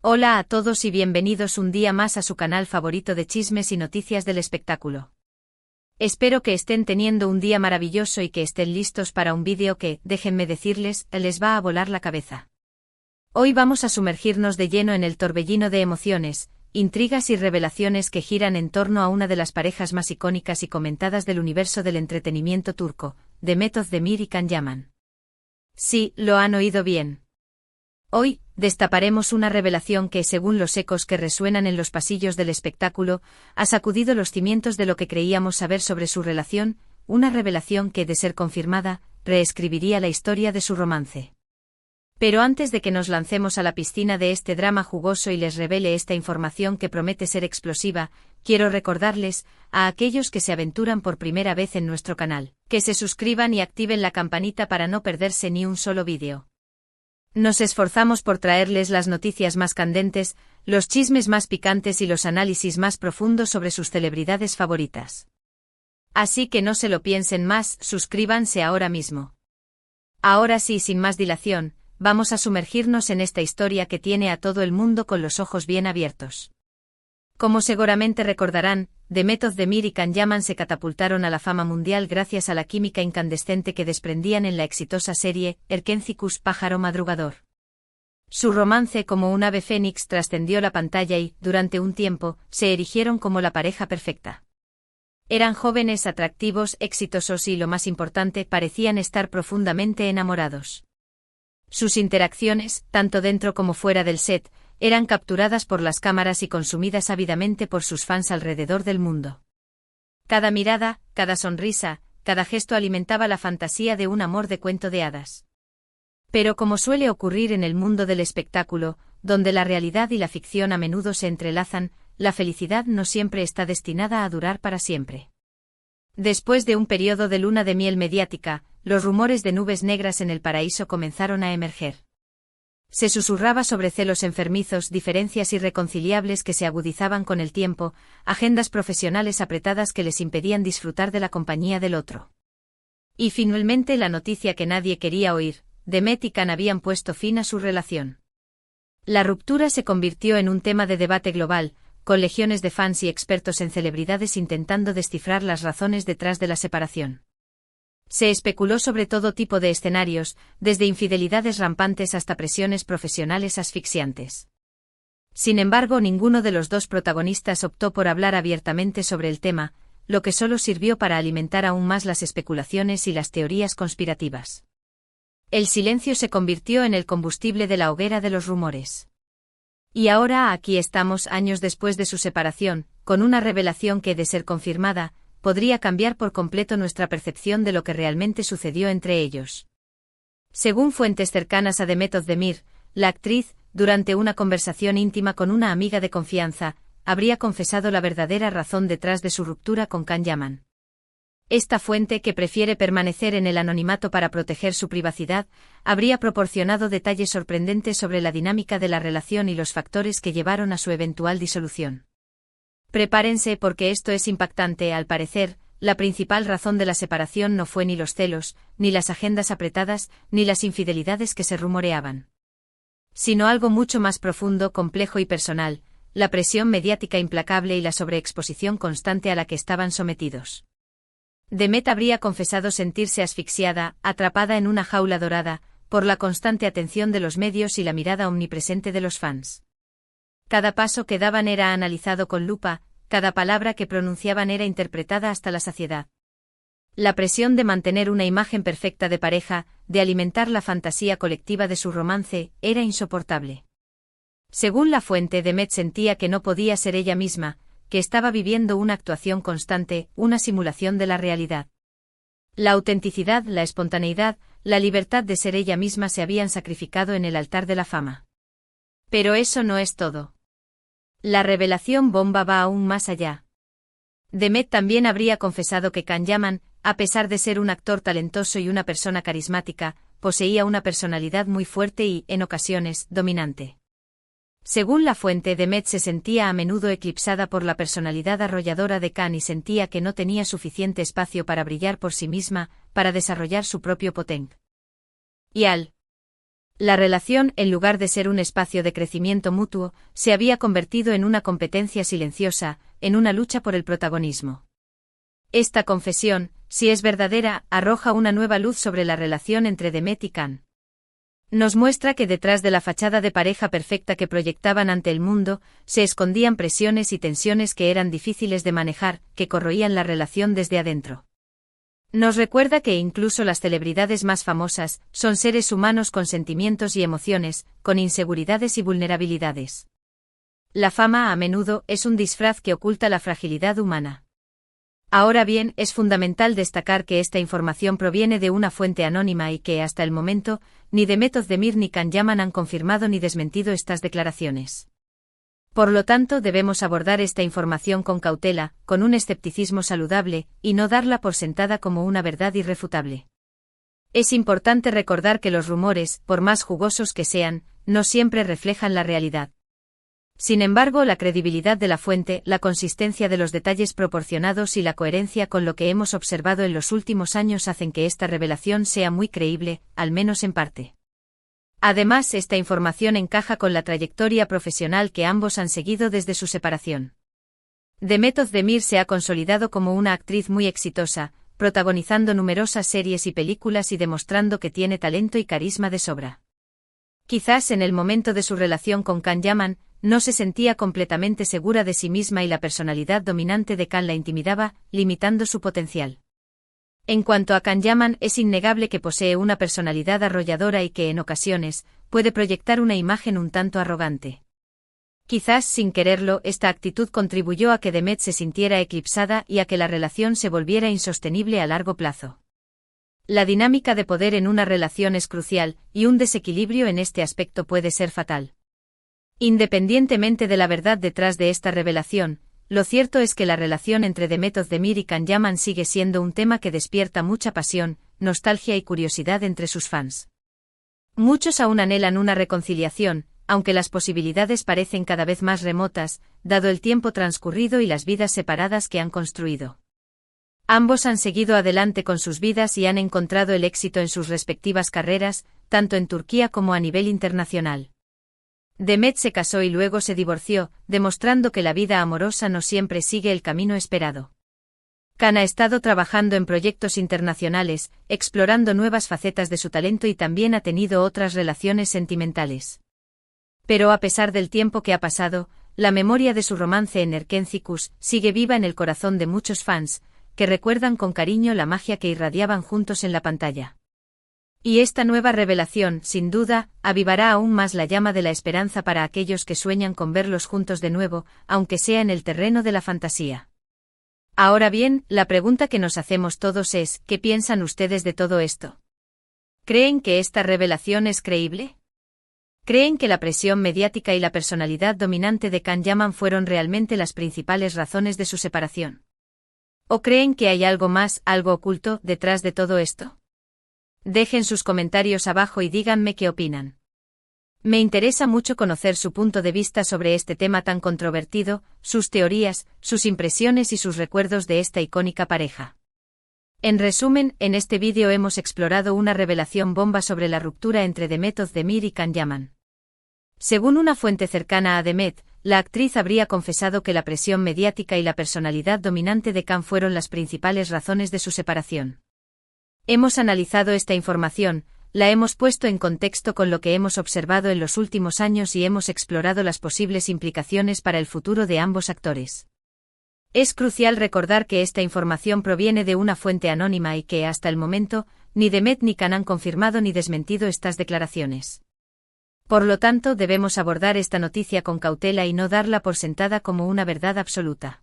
Hola a todos y bienvenidos un día más a su canal favorito de chismes y noticias del espectáculo. Espero que estén teniendo un día maravilloso y que estén listos para un vídeo que, déjenme decirles, les va a volar la cabeza. Hoy vamos a sumergirnos de lleno en el torbellino de emociones, intrigas y revelaciones que giran en torno a una de las parejas más icónicas y comentadas del universo del entretenimiento turco, Demet Özdemir y Can Yaman. Sí, lo han oído bien. Hoy, destaparemos una revelación que, según los ecos que resuenan en los pasillos del espectáculo, ha sacudido los cimientos de lo que creíamos saber sobre su relación, una revelación que, de ser confirmada, reescribiría la historia de su romance. Pero antes de que nos lancemos a la piscina de este drama jugoso y les revele esta información que promete ser explosiva, quiero recordarles, a aquellos que se aventuran por primera vez en nuestro canal, que se suscriban y activen la campanita para no perderse ni un solo vídeo. Nos esforzamos por traerles las noticias más candentes, los chismes más picantes y los análisis más profundos sobre sus celebridades favoritas. Así que no se lo piensen más, suscríbanse ahora mismo. Ahora sí, sin más dilación, vamos a sumergirnos en esta historia que tiene a todo el mundo con los ojos bien abiertos. Como seguramente recordarán, Demet Özdemir y Can Yaman se catapultaron a la fama mundial gracias a la química incandescente que desprendían en la exitosa serie Erkencikus Pájaro Madrugador. Su romance como un ave fénix trascendió la pantalla y, durante un tiempo, se erigieron como la pareja perfecta. Eran jóvenes, atractivos, exitosos y, lo más importante, parecían estar profundamente enamorados. Sus interacciones, tanto dentro como fuera del set, eran capturadas por las cámaras y consumidas ávidamente por sus fans alrededor del mundo. Cada mirada, cada sonrisa, cada gesto alimentaba la fantasía de un amor de cuento de hadas. Pero como suele ocurrir en el mundo del espectáculo, donde la realidad y la ficción a menudo se entrelazan, la felicidad no siempre está destinada a durar para siempre. Después de un periodo de luna de miel mediática, los rumores de nubes negras en el paraíso comenzaron a emerger. Se susurraba sobre celos enfermizos, diferencias irreconciliables que se agudizaban con el tiempo, agendas profesionales apretadas que les impedían disfrutar de la compañía del otro. Y finalmente la noticia que nadie quería oír: Demet y Can habían puesto fin a su relación. La ruptura se convirtió en un tema de debate global, con legiones de fans y expertos en celebridades intentando descifrar las razones detrás de la separación. Se especuló sobre todo tipo de escenarios, desde infidelidades rampantes hasta presiones profesionales asfixiantes. Sin embargo, ninguno de los dos protagonistas optó por hablar abiertamente sobre el tema, lo que solo sirvió para alimentar aún más las especulaciones y las teorías conspirativas. El silencio se convirtió en el combustible de la hoguera de los rumores. Y ahora aquí estamos, años después de su separación, con una revelación que, de ser confirmada, podría cambiar por completo nuestra percepción de lo que realmente sucedió entre ellos. Según fuentes cercanas a Demet Özdemir, la actriz, durante una conversación íntima con una amiga de confianza, habría confesado la verdadera razón detrás de su ruptura con Can Yaman. Esta fuente, que prefiere permanecer en el anonimato para proteger su privacidad, habría proporcionado detalles sorprendentes sobre la dinámica de la relación y los factores que llevaron a su eventual disolución. Prepárense porque esto es impactante. Al parecer, la principal razón de la separación no fue ni los celos, ni las agendas apretadas, ni las infidelidades que se rumoreaban, sino algo mucho más profundo, complejo y personal: la presión mediática implacable y la sobreexposición constante a la que estaban sometidos. Demet habría confesado sentirse asfixiada, atrapada en una jaula dorada, por la constante atención de los medios y la mirada omnipresente de los fans. Cada paso que daban era analizado con lupa, cada palabra que pronunciaban era interpretada hasta la saciedad. La presión de mantener una imagen perfecta de pareja, de alimentar la fantasía colectiva de su romance, era insoportable. Según la fuente, Demet sentía que no podía ser ella misma, que estaba viviendo una actuación constante, una simulación de la realidad. La autenticidad, la espontaneidad, la libertad de ser ella misma se habían sacrificado en el altar de la fama. Pero eso no es todo. La revelación bomba va aún más allá. Demet también habría confesado que Can Yaman, a pesar de ser un actor talentoso y una persona carismática, poseía una personalidad muy fuerte y, en ocasiones, dominante. Según la fuente, Demet se sentía a menudo eclipsada por la personalidad arrolladora de Can y sentía que no tenía suficiente espacio para brillar por sí misma, para desarrollar su propio potencial. La relación, en lugar de ser un espacio de crecimiento mutuo, se había convertido en una competencia silenciosa, en una lucha por el protagonismo. Esta confesión, si es verdadera, arroja una nueva luz sobre la relación entre Demet y Can. Nos muestra que detrás de la fachada de pareja perfecta que proyectaban ante el mundo, se escondían presiones y tensiones que eran difíciles de manejar, que corroían la relación desde adentro. Nos recuerda que incluso las celebridades más famosas son seres humanos con sentimientos y emociones, con inseguridades y vulnerabilidades. La fama a menudo es un disfraz que oculta la fragilidad humana. Ahora bien, es fundamental destacar que esta información proviene de una fuente anónima y que, hasta el momento, ni Demet Özdemir ni Can Yaman han confirmado ni desmentido estas declaraciones. Por lo tanto, debemos abordar esta información con cautela, con un escepticismo saludable, y no darla por sentada como una verdad irrefutable. Es importante recordar que los rumores, por más jugosos que sean, no siempre reflejan la realidad. Sin embargo, la credibilidad de la fuente, la consistencia de los detalles proporcionados y la coherencia con lo que hemos observado en los últimos años hacen que esta revelación sea muy creíble, al menos en parte. Además, esta información encaja con la trayectoria profesional que ambos han seguido desde su separación. Demet Özdemir se ha consolidado como una actriz muy exitosa, protagonizando numerosas series y películas y demostrando que tiene talento y carisma de sobra. Quizás en el momento de su relación con Can Yaman, no se sentía completamente segura de sí misma y la personalidad dominante de Can la intimidaba, limitando su potencial. En cuanto a Can Yaman, es innegable que posee una personalidad arrolladora y que en ocasiones puede proyectar una imagen un tanto arrogante. Quizás sin quererlo, esta actitud contribuyó a que Demet se sintiera eclipsada y a que la relación se volviera insostenible a largo plazo. La dinámica de poder en una relación es crucial, y un desequilibrio en este aspecto puede ser fatal. Independientemente de la verdad detrás de esta revelación, lo cierto es que la relación entre Demet Özdemir y Can Yaman sigue siendo un tema que despierta mucha pasión, nostalgia y curiosidad entre sus fans. Muchos aún anhelan una reconciliación, aunque las posibilidades parecen cada vez más remotas, dado el tiempo transcurrido y las vidas separadas que han construido. Ambos han seguido adelante con sus vidas y han encontrado el éxito en sus respectivas carreras, tanto en Turquía como a nivel internacional. Demet se casó y luego se divorció, demostrando que la vida amorosa no siempre sigue el camino esperado. Can ha estado trabajando en proyectos internacionales, explorando nuevas facetas de su talento y también ha tenido otras relaciones sentimentales. Pero a pesar del tiempo que ha pasado, la memoria de su romance en Erkencikus sigue viva en el corazón de muchos fans, que recuerdan con cariño la magia que irradiaban juntos en la pantalla. Y esta nueva revelación, sin duda, avivará aún más la llama de la esperanza para aquellos que sueñan con verlos juntos de nuevo, aunque sea en el terreno de la fantasía. Ahora bien, la pregunta que nos hacemos todos es, ¿qué piensan ustedes de todo esto? ¿Creen que esta revelación es creíble? ¿Creen que la presión mediática y la personalidad dominante de Can Yaman fueron realmente las principales razones de su separación? ¿O creen que hay algo más, algo oculto, detrás de todo esto? Dejen sus comentarios abajo y díganme qué opinan. Me interesa mucho conocer su punto de vista sobre este tema tan controvertido, sus teorías, sus impresiones y sus recuerdos de esta icónica pareja. En resumen, en este vídeo hemos explorado una revelación bomba sobre la ruptura entre Demet Özdemir y Can Yaman. Según una fuente cercana a Demet, la actriz habría confesado que la presión mediática y la personalidad dominante de Can fueron las principales razones de su separación. Hemos analizado esta información, la hemos puesto en contexto con lo que hemos observado en los últimos años y hemos explorado las posibles implicaciones para el futuro de ambos actores. Es crucial recordar que esta información proviene de una fuente anónima y que, hasta el momento, ni Demet ni Can han confirmado ni desmentido estas declaraciones. Por lo tanto, debemos abordar esta noticia con cautela y no darla por sentada como una verdad absoluta.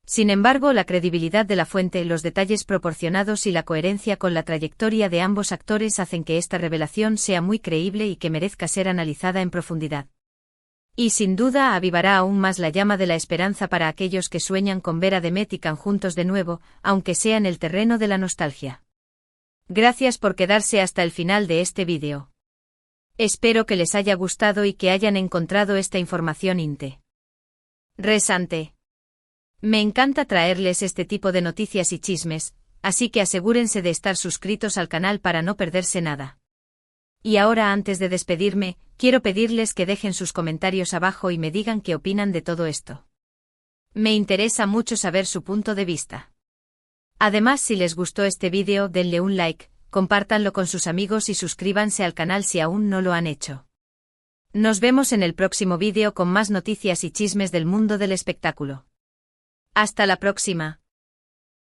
Sin embargo, la credibilidad de la fuente, los detalles proporcionados y la coherencia con la trayectoria de ambos actores hacen que esta revelación sea muy creíble y que merezca ser analizada en profundidad. Y sin duda avivará aún más la llama de la esperanza para aquellos que sueñan con ver a Demet y Can juntos de nuevo, aunque sea en el terreno de la nostalgia. Gracias por quedarse hasta el final de este vídeo. Espero que les haya gustado y que hayan encontrado esta información interesante. Me encanta traerles este tipo de noticias y chismes, así que asegúrense de estar suscritos al canal para no perderse nada. Y ahora, antes de despedirme, quiero pedirles que dejen sus comentarios abajo y me digan qué opinan de todo esto. Me interesa mucho saber su punto de vista. Además, si les gustó este vídeo, denle un like, compártanlo con sus amigos y suscríbanse al canal si aún no lo han hecho. Nos vemos en el próximo vídeo con más noticias y chismes del mundo del espectáculo. Hasta la próxima.